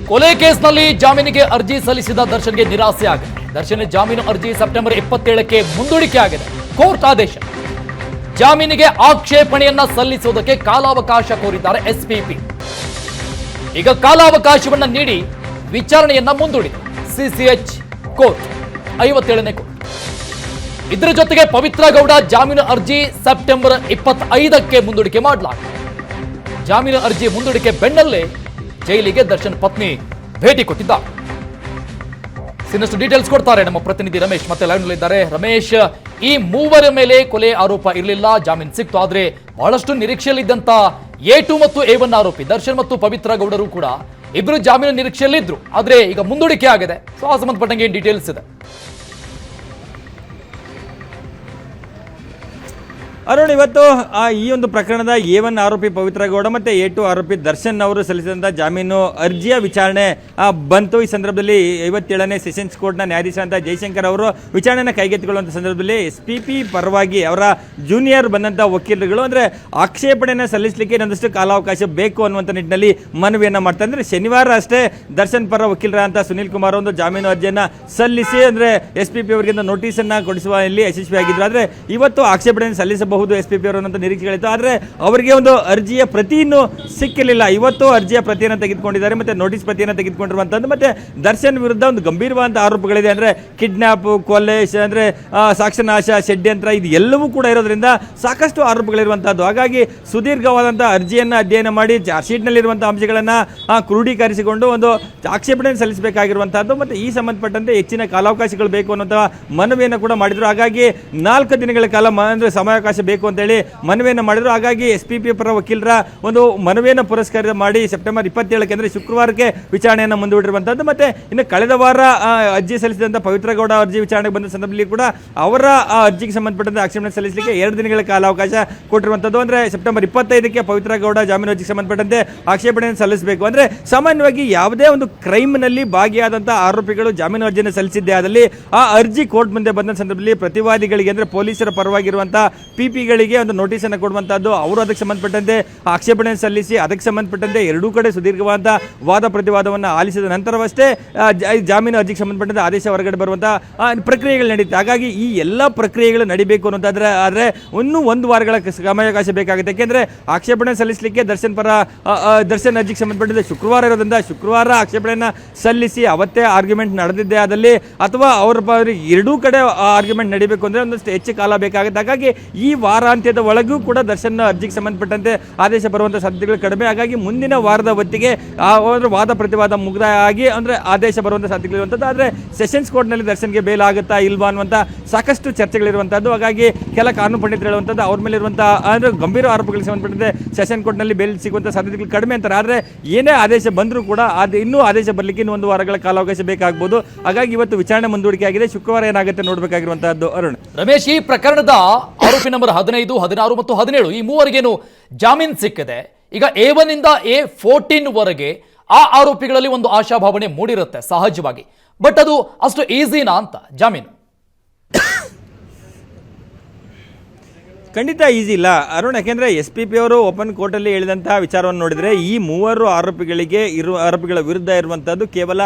ಕೊಲೆ ಕೇಸ್ನಲ್ಲಿ ಜಾಮೀನಿಗೆ ಅರ್ಜಿ ಸಲ್ಲಿಸಿದ ದರ್ಶನ್ಗೆ ನಿರಾಸೆ ಆಗಿದೆ. ದರ್ಶನ್ ಜಾಮೀನು ಅರ್ಜಿ ಸೆಪ್ಟೆಂಬರ್ 27ಕ್ಕೆ ಮುಂದೂಡಿಕೆ ಆಗಿದೆ. ಕೋರ್ಟ್ ಆದೇಶ. ಜಾಮೀನಿಗೆ ಆಕ್ಷೇಪಣೆಯನ್ನ ಸಲ್ಲಿಸುವುದಕ್ಕೆ ಕಾಲಾವಕಾಶ ಕೋರಿದ್ದಾರೆ ಎಸ್ಪಿಪಿ. ಈಗ ಕಾಲಾವಕಾಶವನ್ನ ನೀಡಿ ವಿಚಾರಣೆಯನ್ನ ಮುಂದೂಡಿದೆ ಸಿಸಿಎಚ್ ಕೋರ್ಟ್, 57ನೇ ಕೋರ್ಟ್. ಇದರ ಜೊತೆಗೆ ಪವಿತ್ರ ಗೌಡ ಜಾಮೀನು ಅರ್ಜಿ ಸೆಪ್ಟೆಂಬರ್ 25ಕ್ಕೆ ಮುಂದೂಡಿಕೆ ಮಾಡಲಾಗಿದೆ. ಜಾಮೀನು ಅರ್ಜಿ ಮುಂದೂಡಿಕೆ ಬೆನ್ನಲ್ಲೇ ಜೈಲಿಗೆ ದರ್ಶನ್ ಪತ್ನಿ ಭೇಟಿ ಕೊಟ್ಟಿದ್ದಾರೆ. ಇನ್ನಷ್ಟು ಡೀಟೇಲ್ಸ್ ಕೊಡ್ತಾರೆ ನಮ್ಮ ಪ್ರತಿನಿಧಿ ರಮೇಶ್. ಮತ್ತೆ ಲೈವ್ ನಲ್ಲಿ ಇದ್ದಾರೆ. ರಮೇಶ್, ಈ ಮೂವರ ಮೇಲೆ ಕೊಲೆ ಆರೋಪ ಇರಲಿಲ್ಲ, ಜಾಮೀನು ಸಿಕ್ತು. ಆದ್ರೆ ಬಹಳಷ್ಟು ನಿರೀಕ್ಷೆಯಲ್ಲಿದ್ದಂತ A2 ಮತ್ತು A1 ಆರೋಪಿ ದರ್ಶನ್ ಮತ್ತು ಪವಿತ್ರ ಗೌಡರು ಕೂಡ ಇಬ್ಬರು ಜಾಮೀನು ನಿರೀಕ್ಷೆಯಲ್ಲಿದ್ರು. ಆದ್ರೆ ಈಗ ಮುಂದೂಡಿಕೆ ಆಗಿದೆ. ಸೊ ಆ ಸಂಬಂಧಪಟ್ಟಂಗೆ ಏನ್ ಡೀಟೇಲ್ಸ್ ಇದೆ? ಅರುಣ್, ಇವತ್ತು ಈ ಒಂದು ಪ್ರಕರಣದ A1 ಆರೋಪಿ ಪವಿತ್ರ ಗೌಡ ಮತ್ತು A2 ಆರೋಪಿ ದರ್ಶನ್ ಅವರು ಸಲ್ಲಿಸಿದಂಥ ಜಾಮೀನು ಅರ್ಜಿಯ ವಿಚಾರಣೆ ಬಂತು. ಈ ಸಂದರ್ಭದಲ್ಲಿ 57ನೇ ಸೆಷನ್ಸ್ ಕೋರ್ಟ್ನ ನ್ಯಾಯಾಧೀಶರಾದ ಜಯಶಂಕರ್ ಅವರು ವಿಚಾರಣೆಯನ್ನು ಕೈಗೆತ್ತಿಕೊಳ್ಳುವಂಥ ಸಂದರ್ಭದಲ್ಲಿ SPP ಪರವಾಗಿ ಅವರ ಜೂನಿಯರ್ ಬಂದಂಥ ವಕೀಲರುಗಳು ಅಂದರೆ ಆಕ್ಷೇಪಣೆಯನ್ನು ಸಲ್ಲಿಸಲಿಕ್ಕೆ ಇನ್ನೊಂದಷ್ಟು ಕಾಲಾವಕಾಶ ಬೇಕು ಅನ್ನುವಂಥ ನಿಟ್ಟಿನಲ್ಲಿ ಮನವಿಯನ್ನು ಮಾಡ್ತಾರೆ. ಅಂದರೆ ಶನಿವಾರ ಅಷ್ಟೇ ದರ್ಶನ್ ಪರ ವಕೀಲರಂತ ಸುನೀಲ್ ಕುಮಾರ್ ಒಂದು ಜಾಮೀನು ಅರ್ಜಿಯನ್ನು ಸಲ್ಲಿಸಿ ಅಂದರೆ SPP ಅವರಿಗೆ ನೋಟಿಸನ್ನು ಕೊಡಿಸುವಲ್ಲಿ ಯಶಸ್ವಿಯಾಗಿದ್ದರು. ಆದರೆ ಇವತ್ತು ಆಕ್ಷೇಪಣೆಯನ್ನು ಸಲ್ಲಿಸಬಹುದು SPP ಅವರು ಅನ್ನೋ ನಿರೀಕ್ಷೆಗಳಿತ್ತು. ಆದರೆ ಅವರಿಗೆ ಒಂದು ಅರ್ಜಿಯ ಪ್ರತಿ ಇನ್ನೂ ಸಿಕ್ಕಿರಲಿಲ್ಲ. ಇವತ್ತು ಅರ್ಜಿಯ ಪ್ರತಿಯನ್ನು ತೆಗೆದುಕೊಂಡಿದ್ದಾರೆ ಮತ್ತು ನೋಟಿಸ್ ಪ್ರತಿಯನ್ನು ತೆಗೆದುಕೊಂಡಿರುವಂಥದ್ದು. ಮತ್ತು ದರ್ಶನ್ ವಿರುದ್ಧ ಒಂದು ಗಂಭೀರವಾದ ಆರೋಪಗಳಿದೆ. ಅಂದರೆ ಕಿಡ್ನಾಪ್, ಕೊಲೆ, ಅಂದರೆ ಸಾಕ್ಷ್ಯನಾಶ, ಷಡ್ಯಂತ್ರ, ಇದು ಎಲ್ಲವೂ ಕೂಡ ಇರೋದ್ರಿಂದ ಸಾಕಷ್ಟು ಆರೋಪಗಳಿರುವಂಥದ್ದು. ಹಾಗಾಗಿ ಸುದೀರ್ಘವಾದಂಥ ಅರ್ಜಿಯನ್ನು ಅಧ್ಯಯನ ಮಾಡಿ ಚಾರ್ಜ್ ಶೀಟ್ನಲ್ಲಿರುವಂಥ ಅಂಶಗಳನ್ನು ಕ್ರೋಢೀಕರಿಸಿಕೊಂಡು ಒಂದು ಆಕ್ಷೇಪಣೆಯನ್ನು ಸಲ್ಲಿಸಬೇಕಾಗಿರುವಂಥದ್ದು ಮತ್ತು ಈ ಸಂಬಂಧಪಟ್ಟಂತೆ ಹೆಚ್ಚಿನ ಕಾಲಾವಕಾಶಗಳು ಬೇಕು ಅನ್ನುವಂಥ ಮನವಿಯನ್ನು ಕೂಡ ಮಾಡಿದರು. ಹಾಗಾಗಿ 4 ದಿನಗಳ ಕಾಲ ಅಂದರೆ ಸಮಯಾವಕಾಶ ಬೇಕು ಅಂತೇಳಿ ಮನವಿಯನ್ನು ಮಾಡಿದರು. ಹಾಗಾಗಿ SPP ಪರ ವಕೀಲರ ಒಂದು ಮನವಿಯನ್ನು ಪುರಸ್ಕಾರ ಮಾಡಿ ಸೆಪ್ಟೆಂಬರ್ 27ಕ್ಕೆ ಅಂದರೆ ಶುಕ್ರವಾರಕ್ಕೆ ವಿಚಾರಣೆಯನ್ನು ಮುಂದೂಡಿರುವಂಥದ್ದು. ಮತ್ತು ಇನ್ನು ಕಳೆದ ವಾರ ಅರ್ಜಿ ಸಲ್ಲಿಸಿದಂಥ ಪವಿತ್ರ ಗೌಡ ಅರ್ಜಿ ವಿಚಾರಣೆಗೆ ಬಂದ ಸಂದರ್ಭದಲ್ಲಿ ಕೂಡ ಅವರ ಅರ್ಜಿಗೆ ಸಂಬಂಧಪಟ್ಟಂತೆ ಆಕ್ಷೇಪಣೆ ಸಲ್ಲಿಸಲಿಕ್ಕೆ 2 ದಿನಗಳ ಕಾಲಾವಕಾಶ ಕೊಟ್ಟಿರುವಂಥದ್ದು. ಅಂದರೆ ಸೆಪ್ಟೆಂಬರ್ 25ಕ್ಕೆ ಪವಿತ್ರ ಗೌಡ ಜಾಮೀನು ಅರ್ಜಿಗೆ ಸಂಬಂಧಪಟ್ಟಂತೆ ಆಕ್ಷೇಪಣೆಯನ್ನು ಸಲ್ಲಿಸಬೇಕು. ಅಂದರೆ ಸಾಮಾನ್ಯವಾಗಿ ಯಾವುದೇ ಒಂದು ಕ್ರೈಮ್ನಲ್ಲಿ ಭಾಗಿಯಾದಂಥ ಆರೋಪಿಗಳು ಜಾಮೀನು ಅರ್ಜಿಯನ್ನು ಸಲ್ಲಿಸಿದ್ದೇ ಆದಲ್ಲಿ ಆ ಅರ್ಜಿ ಕೋರ್ಟ್ ಮುಂದೆ ಬಂದ ಸಂದರ್ಭದಲ್ಲಿ ಪ್ರತಿವಾದಿಗಳಿಗೆ ಅಂದರೆ ಪೊಲೀಸರ ಪರವಾಗಿರುವಂಥ PP-ಗಳಿಗೆ ಒಂದು ನೋಟಿಸನ್ನು ಕೊಡುವಂಥದ್ದು, ಅವರು ಅದಕ್ಕೆ ಸಂಬಂಧಪಟ್ಟಂತೆ ಆಕ್ಷೇಪಣೆಯನ್ನು ಸಲ್ಲಿಸಿ ಅದಕ್ಕೆ ಸಂಬಂಧಪಟ್ಟಂತೆ ಎರಡೂ ಕಡೆ ಸುದೀರ್ಘವಾದ ವಾದ ಪ್ರತಿವಾದವನ್ನು ಆಲಿಸಿದ ನಂತರವಷ್ಟೇ ಜಾಮೀನು ಅರ್ಜಿಗೆ ಸಂಬಂಧಪಟ್ಟಂತೆ ಆದೇಶ ಹೊರಗಡೆ ಬರುವಂಥ ಪ್ರಕ್ರಿಯೆಗಳು ನಡೀತದೆ. ಹಾಗಾಗಿ ಈ ಎಲ್ಲ ಪ್ರಕ್ರಿಯೆಗಳು ನಡಿಬೇಕು ಅನ್ನೋದಾದರೆ ಆದರೆ ಇನ್ನೂ 1 ವಾರಗಳ ಸಮಯಾವಕಾಶ ಬೇಕಾಗುತ್ತೆ. ಯಾಕೆಂದರೆ ಆಕ್ಷೇಪಣೆ ಸಲ್ಲಿಸಲಿಕ್ಕೆ ದರ್ಶನ್ ಅರ್ಜಿಗೆ ಸಂಬಂಧಪಟ್ಟಂತೆ ಶುಕ್ರವಾರ ಇರೋದ್ರಿಂದ ಶುಕ್ರವಾರ ಆಕ್ಷೇಪಣೆಯನ್ನು ಸಲ್ಲಿಸಿ ಅವತ್ತೇ ಆರ್ಗ್ಯುಮೆಂಟ್ ನಡೆದಿದ್ದೇ ಆದಲ್ಲಿ ಅಥವಾ ಅವರ ಎರಡೂ ಕಡೆ ಆರ್ಗ್ಯುಮೆಂಟ್ ನಡೀಬೇಕು ಅಂದರೆ ಒಂದಷ್ಟು ಹೆಚ್ಚು ಕಾಲ ಬೇಕಾಗುತ್ತೆ. ಹಾಗಾಗಿ ಈ ವಾರಾಂತ್ಯದ ಒಳಗೂ ಕೂಡ ದರ್ಶನ್ ಅರ್ಜಿಗೆ ಸಂಬಂಧಪಟ್ಟಂತೆ ಆದೇಶ ಬರುವಂಥ ಸಾಧ್ಯತೆಗಳು ಕಡಿಮೆ. ಹಾಗಾಗಿ ಮುಂದಿನ ವಾರದ ಹೊತ್ತಿಗೆ ವಾದ ಪ್ರತಿವಾದ ಮುಕ್ತಾಯ ಆಗಿ ಅಂದರೆ ಆದೇಶ ಬರುವಂಥ ಸಾಧ್ಯತೆಗಳಿರುವಂಥದ್ದು. ಆದರೆ ಸೆಷನ್ಸ್ ಕೋರ್ಟ್ನಲ್ಲಿ ದರ್ಶನ್ಗೆ ಬೇಲ್ ಆಗುತ್ತಾ ಇಲ್ವಾ ಅನ್ನುವಂಥ ಸಾಕಷ್ಟು ಚರ್ಚೆಗಳಿರುವಂಥದ್ದು. ಹಾಗಾಗಿ ಕೆಲ ಕಾನೂನು ಪಂಡಿತರು ಹೇಳುವಂಥದ್ದು ಅವ್ರ ಮೇಲೆ ಇರುವಂಥ ಅಂದರೆ ಗಂಭೀರ ಆರೋಪಗಳಿಗೆ ಸಂಬಂಧಪಟ್ಟಂತೆ ಸೆಷನ್ ಕೋರ್ಟ್ನಲ್ಲಿ ಬೇಲ್ ಸಿಗುವಂಥ ಸಾಧ್ಯತೆಗಳು ಕಡಿಮೆ ಅಂತಾರೆ. ಆದರೆ ಏನೇ ಆದೇಶ ಬಂದರೂ ಕೂಡ ಇನ್ನೂ ಆದೇಶ ಬರಲಿಕ್ಕೆ ಇನ್ನೂ 1 ವಾರಗಳ ಕಾಲಾವಕಾಶ ಬೇಕಾಗಬಹುದು. ಹಾಗಾಗಿ ಇವತ್ತು ವಿಚಾರಣೆ ಮುಂದೂಡಿಕೆ ಆಗಿದೆ. ಶುಕ್ರವಾರ ಏನಾಗುತ್ತೆ ನೋಡಬೇಕಾಗಿರುವಂತಹದ್ದು. ಅರುಣ್, ರಮೇಶ್, ಈ ಪ್ರಕರಣದ ಆರೋಪಿ ನಂಬರ್ 15, 16 ಮತ್ತು 17 ಈ ಮೂವರಿಗೇನು ಜಾಮೀನು ಸಿಕ್ಕಿದೆ. ಈಗ A1 ಇಂದ A14 ವರೆಗೆ ಆ ಆರೋಪಿಗಳಲ್ಲಿ ಒಂದು ಆಶಾಭಾವನೆ ಮೂಡಿರುತ್ತೆ ಸಹಜವಾಗಿ. ಬಟ್ ಅದು ಅಷ್ಟು ಈಸಿನಾ ಅಂತ ಜಾಮೀನು? ಖಂಡಿತ ಈಸಿ ಇಲ್ಲ ಅರುಣ್. ಯಾಕೆಂದರೆ SPP ಅವರು ಓಪನ್ ಕೋರ್ಟಲ್ಲಿ ಹೇಳಿದಂತಹ ವಿಚಾರವನ್ನು ನೋಡಿದರೆ ಈ 3 ಆರೋಪಿಗಳ ವಿರುದ್ಧ ಇರುವಂಥದ್ದು ಕೇವಲ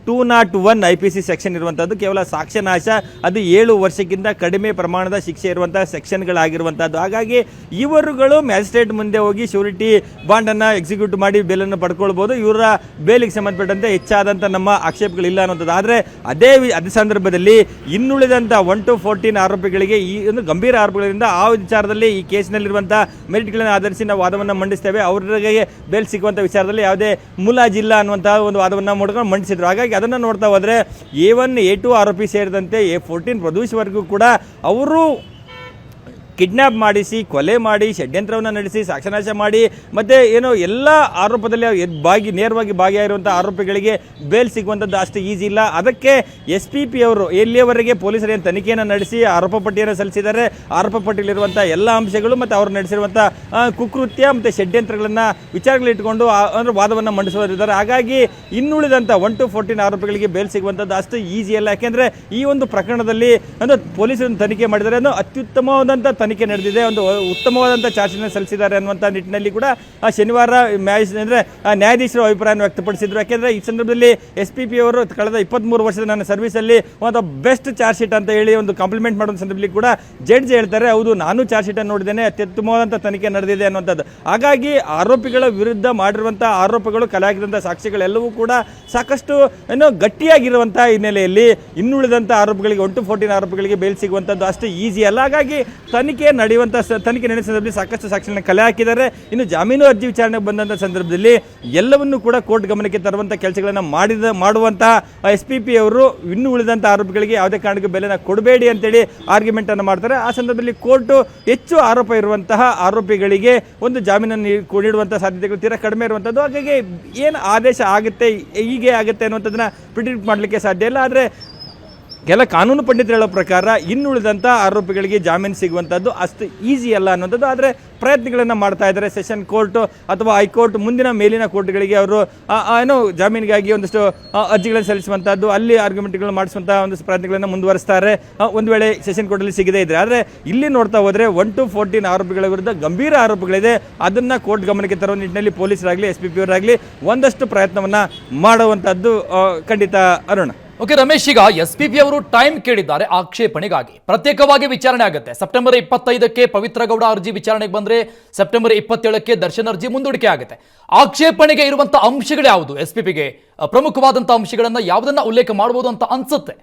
201 IPC ಸೆಕ್ಷನ್ ಇರುವಂಥದ್ದು, ಕೇವಲ ಸಾಕ್ಷ್ಯನಾಶ, ಅದು 7 ವರ್ಷಕ್ಕಿಂತ ಕಡಿಮೆ ಪ್ರಮಾಣದ ಶಿಕ್ಷೆ ಇರುವಂತಹ ಸೆಕ್ಷನ್ಗಳಾಗಿರುವಂಥದ್ದು. ಹಾಗಾಗಿ ಇವರುಗಳು ಮ್ಯಾಜಿಸ್ಟ್ರೇಟ್ ಮುಂದೆ ಹೋಗಿ ಶ್ಯೂರಿಟಿ ಬಾಂಡನ್ನು ಎಕ್ಸಿಕ್ಯೂಟ್ ಮಾಡಿ ಬೇಲನ್ನು ಪಡ್ಕೊಳ್ಬೋದು. ಇವರ ಬೇಲಿಗೆ ಸಂಬಂಧಪಟ್ಟಂತೆ ಹೆಚ್ಚಾದಂಥ ನಮ್ಮ ಆಕ್ಷೇಪಗಳಿಲ್ಲ ಅನ್ನೋಂಥದ್ದು. ಆದರೆ ಅದೇ ಸಂದರ್ಭದಲ್ಲಿ ಇನ್ನುಳಿದಂಥ 1 to 14 ಆರೋಪಿಗಳಿಗೆ ಈ ಒಂದು ಗಂಭೀರ ಆರೋಪಗಳಿಂದ ಆ ವಿಚಾರದಲ್ಲಿ ಈ ಕೇಸ್ನಲ್ಲಿರುವಂಥ ಮೆರಿಟ್ಗಳನ್ನು ಆಧರಿಸಿ ನಾವು ವಾದವನ್ನು ಮಂಡಿಸ್ತೇವೆ, ಅವರಿಗೆ ಬೇಲ್ ಸಿಗುವಂಥ ವಿಚಾರದಲ್ಲಿ ಯಾವುದೇ ಮುಲಾಜಿಲ್ಲ ಅನ್ನುವಂಥ ಒಂದು ವಾದವನ್ನು ಮಾಡ್ಕೊಂಡು ಮಂಡಿಸಿದ್ರು. ಹಾಗಾಗಿ ಅದನ್ನು ನೋಡ್ತಾ ಹೋದರೆ A1, A2 ಆರೋಪಿ ಸೇರಿದಂತೆ A14 ಪ್ರದೂಷವರೆಗೂ ಕೂಡ ಅವರು ಕಿಡ್ನಾಪ್ ಮಾಡಿಸಿ, ಕೊಲೆ ಮಾಡಿ, ಷಡ್ಯಂತ್ರವನ್ನು ನಡೆಸಿ, ಸಾಕ್ಷ್ಯನಾಶ ಮಾಡಿ ಮತ್ತು ಏನೋ ಎಲ್ಲ ಆರೋಪದಲ್ಲಿ ನೇರವಾಗಿ ಭಾಗಿಯಾಗಿರುವಂಥ ಆರೋಪಿಗಳಿಗೆ ಬೇಲ್ ಸಿಗುವಂಥದ್ದು ಅಷ್ಟು ಈಸಿ ಇಲ್ಲ. ಅದಕ್ಕೆ SPP ಅವರು ಎಲ್ಲಿಯವರೆಗೆ ಪೊಲೀಸರ ತನಿಖೆಯನ್ನು ನಡೆಸಿ ಆರೋಪ ಪಟ್ಟಿಯನ್ನು ಸಲ್ಲಿಸಿದ್ದಾರೆ, ಆರೋಪ ಪಟ್ಟಿಯಲ್ಲಿರುವಂಥ ಎಲ್ಲ ಅಂಶಗಳು ಮತ್ತು ಅವರು ನಡೆಸಿರುವಂಥ ಕುಕೃತ್ಯ ಮತ್ತು ಷಡ್ಯಂತ್ರಗಳನ್ನು ವಿಚಾರಗಳಿಟ್ಟುಕೊಂಡು ಅಂದರೆ ವಾದವನ್ನು ಮಂಡಿಸುತ್ತಿದ್ದಾರೆ. ಹಾಗಾಗಿ ಇನ್ನುಳಿದಂಥ 1 to 14 ಆರೋಪಿಗಳಿಗೆ ಬೇಲ್ ಸಿಗುವಂಥದ್ದು ಅಷ್ಟು ಈಸಿ ಅಲ್ಲ. ಯಾಕೆಂದರೆ ಈ ಒಂದು ಪ್ರಕರಣದಲ್ಲಿ ಅಂದರೆ ಪೊಲೀಸರನ್ನು ತನಿಖೆ ಮಾಡಿದರೆ ಅತ್ಯುತ್ತಮವಾದಂಥ ತನಿಖೆ ನಡೆದಿದೆ, ಒಂದು ಉತ್ತಮವಾದಂಥ ಚಾರ್ಜ್ ಶೀಟ್ ಸಲ್ಲಿಸಿದ್ದಾರೆ ಅನ್ನುವಂಥ ನಿಟ್ಟಿನಲ್ಲಿ ಕೂಡ ಶನಿವಾರ ನ್ಯಾಯಾಧೀಶರು ಅಭಿಪ್ರಾಯವನ್ನು ವ್ಯಕ್ತಪಡಿಸಿದ್ರು. ಯಾಕೆಂದರೆ ಈ ಸಂದರ್ಭದಲ್ಲಿ SPP ಅವರು ಕಳೆದ 23 ವರ್ಷದ ನನ್ನ ಸರ್ವಿಸಲ್ಲಿ ಒಂದು ಬೆಸ್ಟ್ ಚಾರ್ಜ್ ಶೀಟ್ ಅಂತ ಹೇಳಿ ಒಂದು ಕಾಂಪ್ಲಿಮೆಂಟ್ ಮಾಡೋ ಸಂದರ್ಭದಲ್ಲಿ ಕೂಡ ಜಡ್ಜ್ ಹೇಳ್ತಾರೆ, ಹೌದು ನಾನು ಚಾರ್ಜ್ ಶೀಟನ್ನು ನೋಡಿದ್ದೇನೆ, ಅತ್ಯುತ್ತಮವಾದಂಥ ತನಿಖೆ ನಡೆದಿದೆ ಅನ್ನುವಂಥದ್ದು. ಹಾಗಾಗಿ ಆರೋಪಿಗಳ ವಿರುದ್ಧ ಮಾಡಿರುವಂಥ ಆರೋಪಗಳು, ಕಲೆ ಹಾಕಿದಂಥ ಸಾಕ್ಷಿಗಳೆಲ್ಲವೂ ಕೂಡ ಸಾಕಷ್ಟು ಗಟ್ಟಿಯಾಗಿರುವಂಥ ಹಿನ್ನೆಲೆಯಲ್ಲಿ ಇನ್ನುಳಿದಂಥ ಆರೋಪಿಗಳಿಗೆ 1 to 14 ಆರೋಪಿಗಳಿಗೆ ಬೇಲ್ ಸಿಗುವಂಥದ್ದು ಅಷ್ಟು ಈಸಿ ಅಲ್ಲ. ಹಾಗಾಗಿ ತನಿಖೆ ನಡೆಯುವ ಸಂದರ್ಭದಲ್ಲಿ ಸಾಕಷ್ಟು ಸಾಕ್ಷಿಗಳನ್ನ ಕಲೆ ಹಾಕಿದ್ದಾರೆ. ಇನ್ನು ಜಾಮೀನು ಅರ್ಜಿ ವಿಚಾರಣೆಗೆ ಬಂದಂಥ ಸಂದರ್ಭದಲ್ಲಿ ಎಲ್ಲವನ್ನೂ ಕೂಡ ಕೋರ್ಟ್ ಗಮನಕ್ಕೆ ತರುವಂಥ ಕೆಲಸಗಳನ್ನು ಮಾಡುವಂತಹ SPP ಅವರು ಇನ್ನು ಉಳಿದಂಥ ಆರೋಪಿಗಳಿಗೆ ಯಾವುದೇ ಕಾರಣಕ್ಕೂ ಬೆಲೆನ ಕೊಡಬೇಡಿ ಅಂತೇಳಿ ಆರ್ಗ್ಯುಮೆಂಟ್ ಅನ್ನು ಮಾಡ್ತಾರೆ. ಆ ಸಂದರ್ಭದಲ್ಲಿ ಕೋರ್ಟು ಹೆಚ್ಚು ಆರೋಪ ಇರುವಂತಹ ಆರೋಪಿಗಳಿಗೆ ಒಂದು ಜಾಮೀನನ್ನು ನೀಡುವಂಥ ಸಾಧ್ಯತೆಗಳು ತೀರಾ ಕಡಿಮೆ ಇರುವಂಥದ್ದು. ಹಾಗಾಗಿ ಏನು ಆದೇಶ ಆಗುತ್ತೆ, ಹೀಗೆ ಆಗುತ್ತೆ ಅನ್ನುವಂಥದ್ದನ್ನ ಪ್ರಿಡಿಕ್ಟ್ ಮಾಡಲಿಕ್ಕೆ ಸಾಧ್ಯ ಇಲ್ಲ. ಆದರೆ ಕೆಲ ಕಾನೂನು ಪಂಡಿತರು ಹೇಳೋ ಪ್ರಕಾರ ಇನ್ನುಳಿದಂಥ ಆರೋಪಿಗಳಿಗೆ ಜಾಮೀನು ಸಿಗುವಂಥದ್ದು ಅಷ್ಟು ಈಸಿ ಅಲ್ಲ ಅನ್ನೋಂಥದ್ದು. ಆದರೆ ಪ್ರಯತ್ನಗಳನ್ನು ಮಾಡ್ತಾ ಇದ್ದಾರೆ. ಸೆಷನ್ ಕೋರ್ಟು ಅಥವಾ ಹೈಕೋರ್ಟ್ ಮುಂದಿನ ಮೇಲಿನ ಕೋರ್ಟ್ಗಳಿಗೆ ಅವರು ಜಾಮೀನಿಗಾಗಿ ಒಂದಷ್ಟು ಅರ್ಜಿಗಳನ್ನು ಸಲ್ಲಿಸುವಂಥದ್ದು, ಅಲ್ಲಿ ಆರ್ಗ್ಯುಮೆಂಟ್ಗಳನ್ನು ಮಾಡಿಸುವಂಥ ಒಂದಷ್ಟು ಪ್ರಯತ್ನಗಳನ್ನು ಮುಂದುವರಿಸ್ತಾರೆ ಒಂದು ವೇಳೆ ಸೆಷನ್ ಕೋರ್ಟಲ್ಲಿ ಸಿಗದೇ ಇದ್ದರೆ. ಆದರೆ ಇಲ್ಲಿ ನೋಡ್ತಾ ಹೋದರೆ 1 to 14 ಆರೋಪಿಗಳ ವಿರುದ್ಧ ಗಂಭೀರ ಆರೋಪಗಳಿದೆ. ಅದನ್ನು ಕೋರ್ಟ್ ಗಮನಕ್ಕೆ ತರುವ ನಿಟ್ಟಿನಲ್ಲಿ ಪೊಲೀಸರಾಗಲಿ SPP ಅವರಾಗಲಿ ಒಂದಷ್ಟು ಪ್ರಯತ್ನವನ್ನು ಮಾಡುವಂಥದ್ದು ಖಂಡಿತ. ಅರುಣ್, ಓಕೆ ರಮೇಶ್, ಈಗ SPP ಅವರು ಟೈಮ್ ಕೇಳಿದ್ದಾರೆ ಆಕ್ಷೇಪಣೆಗಾಗಿ. ಪ್ರತ್ಯೇಕವಾಗಿ ವಿಚಾರಣೆ ಆಗುತ್ತೆ. ಸೆಪ್ಟೆಂಬರ್ 25ಕ್ಕೆ ಪವಿತ್ರ ಗೌಡ ಅರ್ಜಿ ವಿಚಾರಣೆಗೆ ಬಂದ್ರೆ ಸೆಪ್ಟೆಂಬರ್ 27ಕ್ಕೆ ದರ್ಶನ್ ಅರ್ಜಿ ಮುಂದೂಡಿಕೆ ಆಗುತ್ತೆ. ಆಕ್ಷೇಪಣೆಗೆ ಇರುವಂತಹ ಅಂಶಗಳು ಯಾವುದು? SPPಗೆ ಪ್ರಮುಖವಾದಂತಹ ಅಂಶಗಳನ್ನ ಯಾವುದನ್ನ ಉಲ್ಲೇಖ ಮಾಡಬಹುದು ಅಂತ ಅನ್ಸುತ್ತೆ?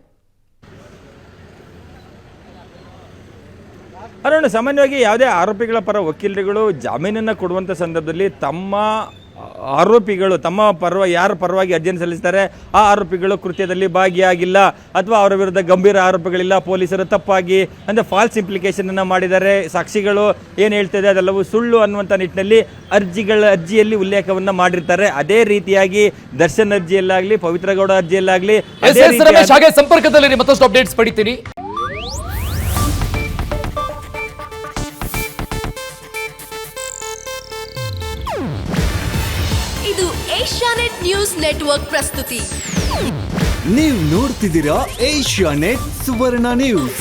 ಅರುಣ್, ಸಾಮಾನ್ಯವಾಗಿ ಯಾವುದೇ ಆರೋಪಿಗಳ ಪರ ವಕೀಲರುಗಳು ಜಾಮೀನನ್ನು ಕೊಡುವಂಥ ಸಂದರ್ಭದಲ್ಲಿ ತಮ್ಮ ಆರೋಪಿಗಳು ತಮ್ಮ ಯಾರ ಪರವಾಗಿ ಅರ್ಜಿಯನ್ನು ಸಲ್ಲಿಸ್ತಾರೆ ಆ ಆರೋಪಿಗಳು ಕೃತ್ಯದಲ್ಲಿ ಭಾಗಿಯಾಗಿಲ್ಲ ಅಥವಾ ಅವರ ವಿರುದ್ಧ ಗಂಭೀರ ಆರೋಪಗಳಿಲ್ಲ, ಪೊಲೀಸರು ತಪ್ಪಾಗಿ ಅಂದರೆ ಫಾಲ್ಸ್ ಇಂಪ್ಲಿಕೇಶನ್ ಮಾಡಿದ್ದಾರೆ, ಸಾಕ್ಷಿಗಳು ಏನು ಹೇಳ್ತಿದೆ ಅದೆಲ್ಲವೂ ಸುಳ್ಳು ಅನ್ನುವಂಥ ನಿಟ್ಟಿನಲ್ಲಿ ಅರ್ಜಿಯಲ್ಲಿ ಉಲ್ಲೇಖವನ್ನು ಮಾಡಿರ್ತಾರೆ. ಅದೇ ರೀತಿಯಾಗಿ ದರ್ಶನ್ ಅರ್ಜಿಯಲ್ಲಾಗಲಿ ಪವಿತ್ರ ಗೌಡ ಅರ್ಜಿಯಲ್ಲಾಗಲಿ ಸಂಪರ್ಕದಲ್ಲಿ ಮತ್ತಷ್ಟು ಅಪ್ಡೇಟ್ಸ್ ಪಡಿತೀನಿ. ಇದು ಏಷ್ಯಾನೆಟ್ ನ್ಯೂಸ್ ನೆಟ್ವರ್ಕ್ ಪ್ರಸ್ತುತಿ. ನೀವು ನೋಡ್ತಿದ್ದೀರಾ ಏಷ್ಯಾನೆಟ್ ಸುವರ್ಣ ನ್ಯೂಸ್.